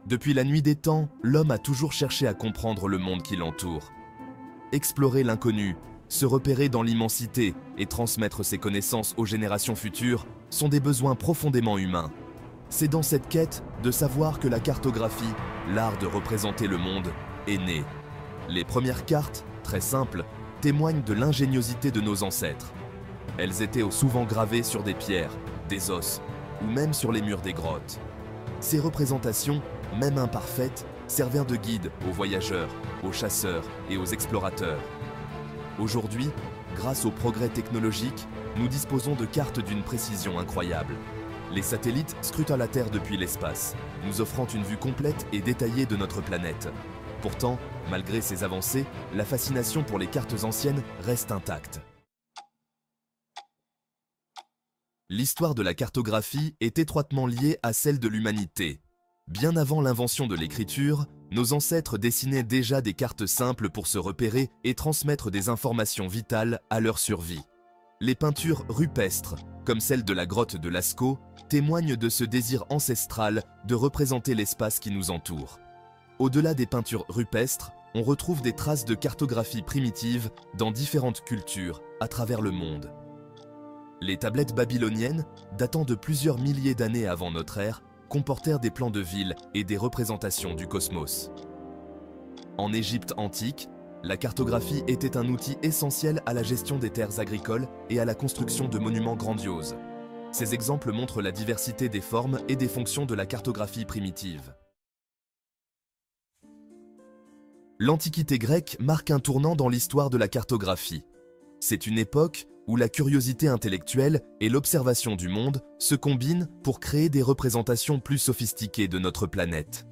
Depuis la nuit des temps, l'homme a toujours cherché à comprendre le monde qui l'entoure. Explorer l'inconnu, se repérer dans l'immensité et transmettre ses connaissances aux générations futures sont des besoins profondément humains. C'est dans cette quête de savoir que la cartographie, l'art de représenter le monde, est née. Les premières cartes, très simples, témoignent de l'ingéniosité de nos ancêtres. Elles étaient souvent gravées sur des pierres, des os ou même sur les murs des grottes. Ces représentations, même imparfaites, servirent de guide aux voyageurs, aux chasseurs et aux explorateurs. Aujourd'hui, grâce aux progrès technologiques, nous disposons de cartes d'une précision incroyable. Les satellites scrutent la Terre depuis l'espace, nous offrant une vue complète et détaillée de notre planète. Pourtant, malgré ces avancées, la fascination pour les cartes anciennes reste intacte. L'histoire de la cartographie est étroitement liée à celle de l'humanité. Bien avant l'invention de l'écriture, nos ancêtres dessinaient déjà des cartes simples pour se repérer et transmettre des informations vitales à leur survie. Les peintures rupestres, comme celle de la grotte de Lascaux, témoignent de ce désir ancestral de représenter l'espace qui nous entoure. Au-delà des peintures rupestres, on retrouve des traces de cartographie primitive dans différentes cultures à travers le monde. Les tablettes babyloniennes, datant de plusieurs milliers d'années avant notre ère, comportèrent des plans de villes et des représentations du cosmos. En Égypte antique, la cartographie était un outil essentiel à la gestion des terres agricoles et à la construction de monuments grandioses. Ces exemples montrent la diversité des formes et des fonctions de la cartographie primitive. L'Antiquité grecque marque un tournant dans l'histoire de la cartographie. C'est une époque où la curiosité intellectuelle et l'observation du monde se combinent pour créer des représentations plus sophistiquées de notre planète.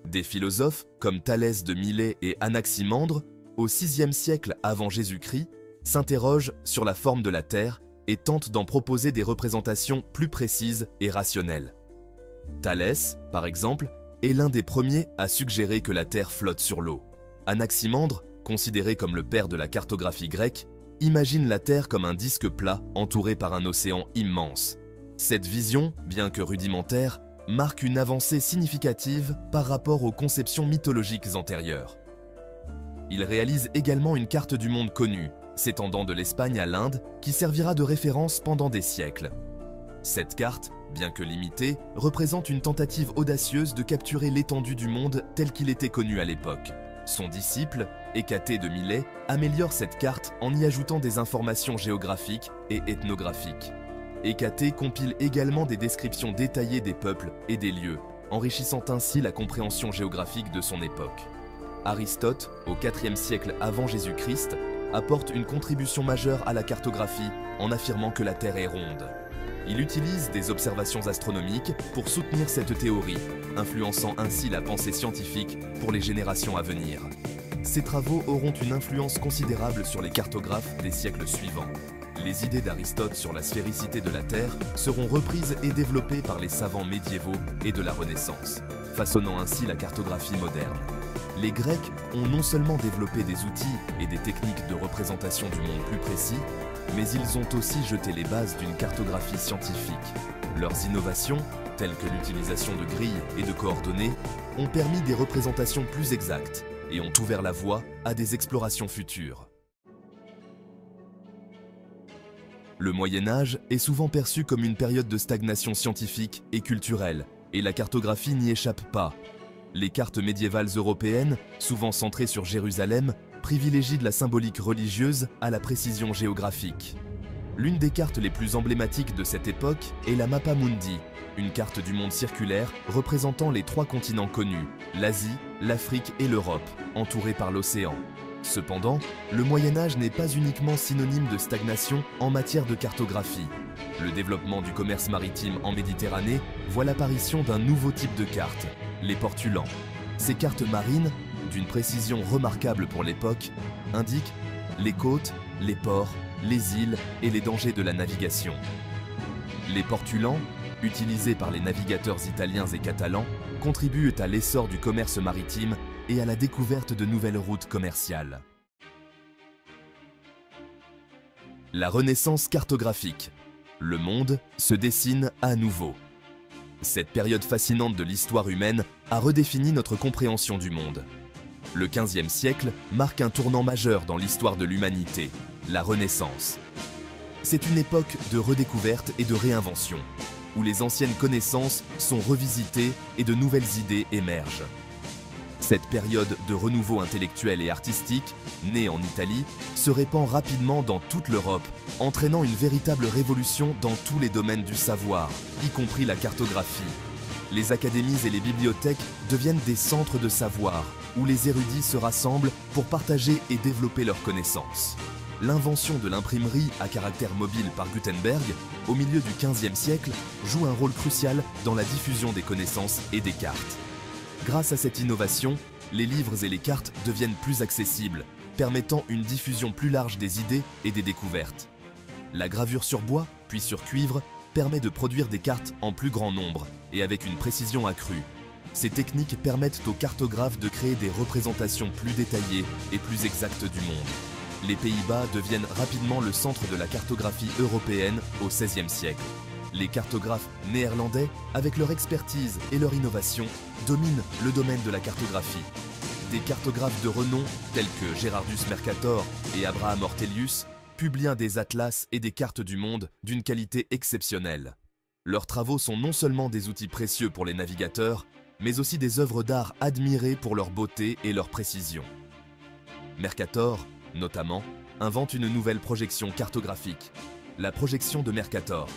Des philosophes comme Thalès de Milet et Anaximandre, au VIe siècle avant Jésus-Christ, s'interrogent sur la forme de la Terre et tentent d'en proposer des représentations plus précises et rationnelles. Thalès, par exemple, est l'un des premiers à suggérer que la Terre flotte sur l'eau. Anaximandre, considéré comme le père de la cartographie grecque, imagine la Terre comme un disque plat entouré par un océan immense. Cette vision, bien que rudimentaire, marque une avancée significative par rapport aux conceptions mythologiques antérieures. Il réalise également une carte du monde connue, s'étendant de l'Espagne à l'Inde, qui servira de référence pendant des siècles. Cette carte, bien que limitée, représente une tentative audacieuse de capturer l'étendue du monde tel qu'il était connu à l'époque. Son disciple, Hécatée de Milet, améliore cette carte en y ajoutant des informations géographiques et ethnographiques. Hécatée compile également des descriptions détaillées des peuples et des lieux, enrichissant ainsi la compréhension géographique de son époque. Aristote, au IVe siècle avant Jésus-Christ, apporte une contribution majeure à la cartographie en affirmant que la Terre est ronde. Il utilise des observations astronomiques pour soutenir cette théorie, influençant ainsi la pensée scientifique pour les générations à venir. Ces travaux auront une influence considérable sur les cartographes des siècles suivants. Les idées d'Aristote sur la sphéricité de la Terre seront reprises et développées par les savants médiévaux et de la Renaissance, façonnant ainsi la cartographie moderne. Les Grecs ont non seulement développé des outils et des techniques de représentation du monde plus précis, mais ils ont aussi jeté les bases d'une cartographie scientifique. Leurs innovations, telles que l'utilisation de grilles et de coordonnées, ont permis des représentations plus exactes et ont ouvert la voie à des explorations futures. Le Moyen-Âge est souvent perçu comme une période de stagnation scientifique et culturelle, et la cartographie n'y échappe pas. Les cartes médiévales européennes, souvent centrées sur Jérusalem, privilégient de la symbolique religieuse à la précision géographique. L'une des cartes les plus emblématiques de cette époque est la Mappa Mundi, une carte du monde circulaire représentant les 3 continents connus, l'Asie, l'Afrique et l'Europe, entourés par l'océan. Cependant, le Moyen-Âge n'est pas uniquement synonyme de stagnation en matière de cartographie. Le développement du commerce maritime en Méditerranée voit l'apparition d'un nouveau type de carte, les portulans. Ces cartes marines, d'une précision remarquable pour l'époque, indiquent les côtes, les ports, les îles et les dangers de la navigation. Les portulans, utilisés par les navigateurs italiens et catalans, contribuent à l'essor du commerce maritime et à la découverte de nouvelles routes commerciales. La Renaissance cartographique. Le monde se dessine à nouveau. Cette période fascinante de l'histoire humaine a redéfini notre compréhension du monde. Le XVe siècle marque un tournant majeur dans l'histoire de l'humanité, la Renaissance. C'est une époque de redécouverte et de réinvention, où les anciennes connaissances sont revisitées et de nouvelles idées émergent. Cette période de renouveau intellectuel et artistique, née en Italie, se répand rapidement dans toute l'Europe, entraînant une véritable révolution dans tous les domaines du savoir, y compris la cartographie. Les académies et les bibliothèques deviennent des centres de savoir, où les érudits se rassemblent pour partager et développer leurs connaissances. L'invention de l'imprimerie à caractère mobile par Gutenberg, au milieu du XVe siècle, joue un rôle crucial dans la diffusion des connaissances et des cartes. Grâce à cette innovation, les livres et les cartes deviennent plus accessibles, permettant une diffusion plus large des idées et des découvertes. La gravure sur bois, puis sur cuivre, permet de produire des cartes en plus grand nombre et avec une précision accrue. Ces techniques permettent aux cartographes de créer des représentations plus détaillées et plus exactes du monde. Les Pays-Bas deviennent rapidement le centre de la cartographie européenne au XVIe siècle. Les cartographes néerlandais, avec leur expertise et leur innovation, dominent le domaine de la cartographie. Des cartographes de renom, tels que Gerardus Mercator et Abraham Ortelius, publient des atlas et des cartes du monde d'une qualité exceptionnelle. Leurs travaux sont non seulement des outils précieux pour les navigateurs, mais aussi des œuvres d'art admirées pour leur beauté et leur précision. Mercator, notamment, invente une nouvelle projection cartographique, la projection de Mercator,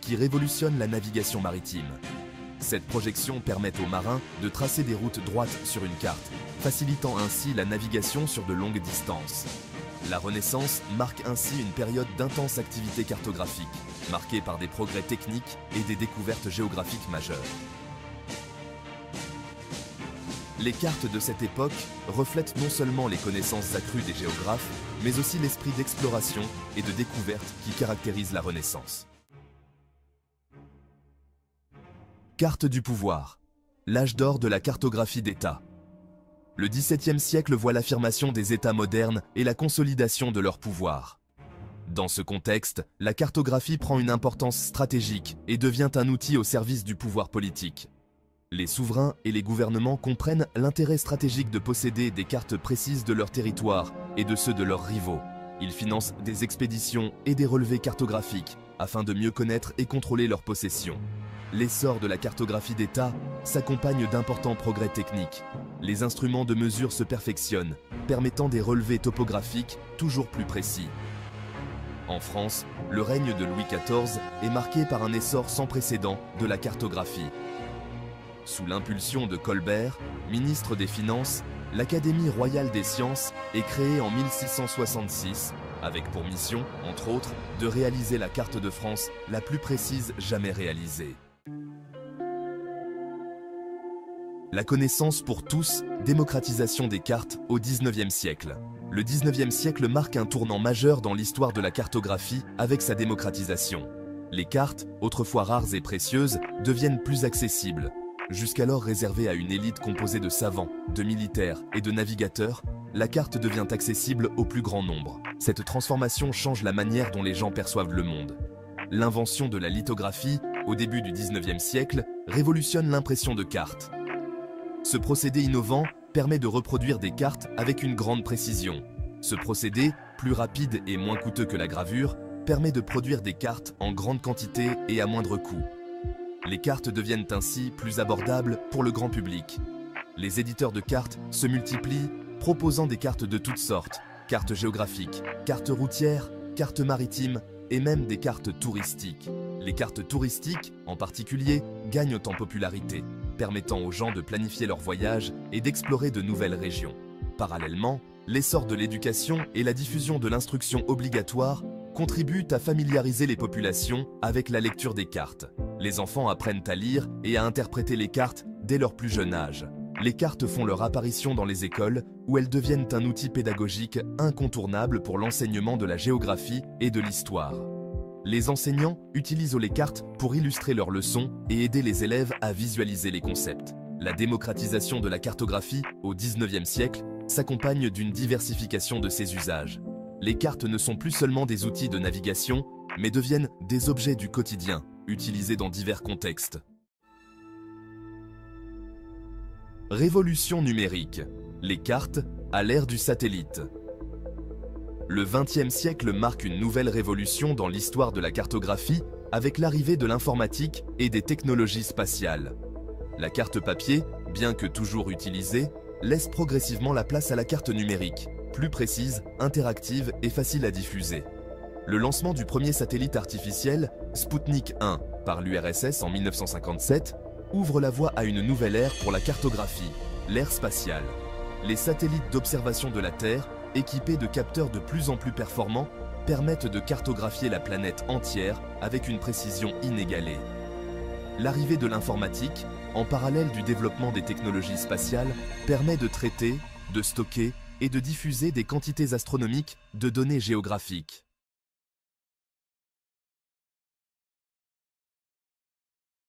qui révolutionne la navigation maritime. Cette projection permet aux marins de tracer des routes droites sur une carte, facilitant ainsi la navigation sur de longues distances. La Renaissance marque ainsi une période d'intense activité cartographique, marquée par des progrès techniques et des découvertes géographiques majeures. Les cartes de cette époque reflètent non seulement les connaissances accrues des géographes, mais aussi l'esprit d'exploration et de découverte qui caractérise la Renaissance. Carte du pouvoir, l'âge d'or de la cartographie d'État. Le XVIIe siècle voit l'affirmation des États modernes et la consolidation de leur pouvoir. Dans ce contexte, la cartographie prend une importance stratégique et devient un outil au service du pouvoir politique. Les souverains et les gouvernements comprennent l'intérêt stratégique de posséder des cartes précises de leur territoire et de ceux de leurs rivaux. Ils financent des expéditions et des relevés cartographiques afin de mieux connaître et contrôler leurs possessions. L'essor de la cartographie d'État s'accompagne d'importants progrès techniques. Les instruments de mesure se perfectionnent, permettant des relevés topographiques toujours plus précis. En France, le règne de Louis XIV est marqué par un essor sans précédent de la cartographie. Sous l'impulsion de Colbert, ministre des Finances, l'Académie royale des sciences est créée en 1666, avec pour mission, entre autres, de réaliser la carte de France la plus précise jamais réalisée. La connaissance pour tous, démocratisation des cartes au XIXe siècle. Le XIXe siècle marque un tournant majeur dans l'histoire de la cartographie avec sa démocratisation. Les cartes, autrefois rares et précieuses, deviennent plus accessibles. Jusqu'alors réservée à une élite composée de savants, de militaires et de navigateurs, la carte devient accessible au plus grand nombre. Cette transformation change la manière dont les gens perçoivent le monde. L'invention de la lithographie, au début du XIXe siècle, révolutionne l'impression de cartes. Ce procédé innovant permet de reproduire des cartes avec une grande précision. Ce procédé, plus rapide et moins coûteux que la gravure, permet de produire des cartes en grande quantité et à moindre coût. Les cartes deviennent ainsi plus abordables pour le grand public. Les éditeurs de cartes se multiplient, proposant des cartes de toutes sortes, cartes géographiques, cartes routières, cartes maritimes et même des cartes touristiques. Les cartes touristiques, en particulier, gagnent en popularité, permettant aux gens de planifier leur voyage et d'explorer de nouvelles régions. Parallèlement, l'essor de l'éducation et la diffusion de l'instruction obligatoire contribuent à familiariser les populations avec la lecture des cartes. Les enfants apprennent à lire et à interpréter les cartes dès leur plus jeune âge. Les cartes font leur apparition dans les écoles où elles deviennent un outil pédagogique incontournable pour l'enseignement de la géographie et de l'histoire. Les enseignants utilisent les cartes pour illustrer leurs leçons et aider les élèves à visualiser les concepts. La démocratisation de la cartographie au XIXe siècle s'accompagne d'une diversification de ses usages. Les cartes ne sont plus seulement des outils de navigation, mais deviennent des objets du quotidien, utilisés dans divers contextes. Révolution numérique. Les cartes à l'ère du satellite. Le XXe siècle marque une nouvelle révolution dans l'histoire de la cartographie avec l'arrivée de l'informatique et des technologies spatiales. La carte papier, bien que toujours utilisée, laisse progressivement la place à la carte numérique, plus précise, interactive et facile à diffuser. Le lancement du premier satellite artificiel, Sputnik 1, par l'URSS en 1957, ouvre la voie à une nouvelle ère pour la cartographie, l'ère spatiale. Les satellites d'observation de la Terre, équipés de capteurs de plus en plus performants, permettent de cartographier la planète entière avec une précision inégalée. L'arrivée de l'informatique, en parallèle du développement des technologies spatiales, permet de traiter, de stocker et de diffuser des quantités astronomiques de données géographiques.